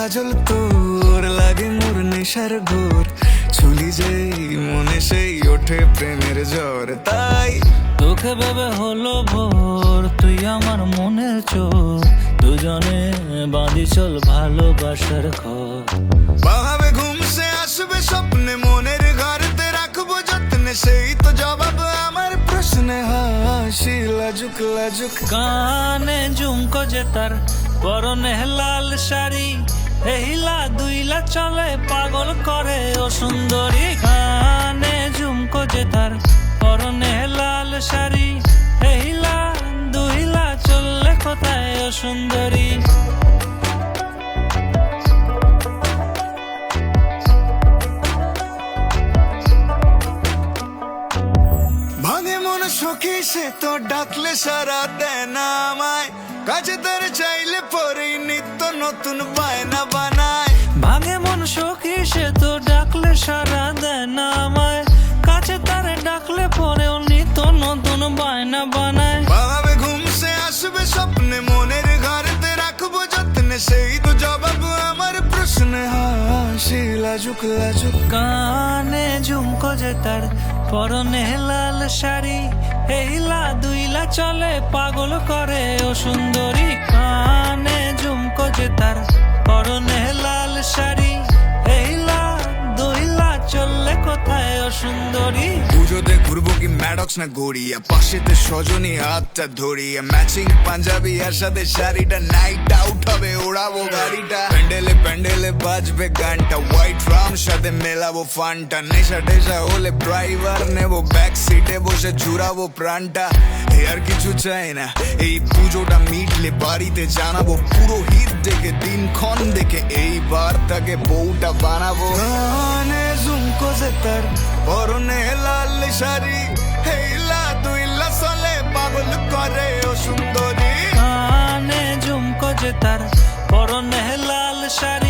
কাজল তোর লাগে মোর নেশার ঘোর, ছুলি যেই মনে সেই ওঠে প্রেমের জ্বর। তাই তোকে ভেবে হলো ভোর, তুই আমার মনের চোর, দুজনে বাঁধি চল ভালোবাসার ঘর। ভাবে ঘুম সে আসবে স্বপ্নে, মনের ঘরতে রাখবো যত্নে, সেই তো জবাব আমার প্রশ্নে। হাসি লাজুক লাজুক কানে ঝুমকো যে তার, পরনে লাল শাড়ি, এহিলা দুইলা চলে পাগল করে ও সুন্দরী। কানে ঝুমকো যে তার, পরনে লাল শাড়ি, এহিলা দুইলা চললে কোথায় ও সুন্দরী। ভাঙে মন সখী সে তো ডাকলে সারা দেয় না আমায়, কাছে তার চাইলে পরেই নিত্য নতুন বায়না বানায়। ভাঙে মন সখী সে তো ডাকলে সারা দেয় না আমায়, কাছে তারে ডাকলে পরেও নিত নতুন বায়না বানায়। ভাবে ঘুম সে আসবে স্বপ্নে, মনের ঘরতে রাখবো যত্নে, সেই তো জবাব আমার প্রশ্নে। হাসি লাজুক লাজুক কানে ঝুমকো যে তার, পরনে লাল শাড়ি, এইলা দুইলা চলে পাগল করে ও সুন্দরী। কানে ঝুমকো যে তার, পরনে লাল শাড়ি, এইলা দুইলা চললে কোথায় ও সুন্দরী। পুজোতে ঘুরবো কি ম্যাডক্স না গড়িয়া, পাশেতে সজনী হাতটা ধরিয়া, ম্যাচিং পাঞ্জাবি আর সাথে শাড়িটা, নাইট আউট হবে ওড়াবো গাড়িটা। প্যান্ডেলে প্যান্ডেলে বাজবে গানটা, হোয়াইট রাম সাথে মেলাবো ফানটা, নেশা টেশা হলে ড্রাইভার নেবো, ব্যাক সিটে বসে জুড়াবো প্রাণটা। এ আর কিছু চাই না, এই পুজোটা মিটলে বাড়িতে জানাবো, পুরো হিট দেখে দিনক্ষণ দেখে এইবার তাকে বউটা বানাবো। কানে ঝুমকো যে তার, পরনে লাল শাড়ি, হেইলা দুইলা চলে পাগল করে ও সুন্দরী। কানে ঝুমকো যে তার, পরনে লাল শাড়ি,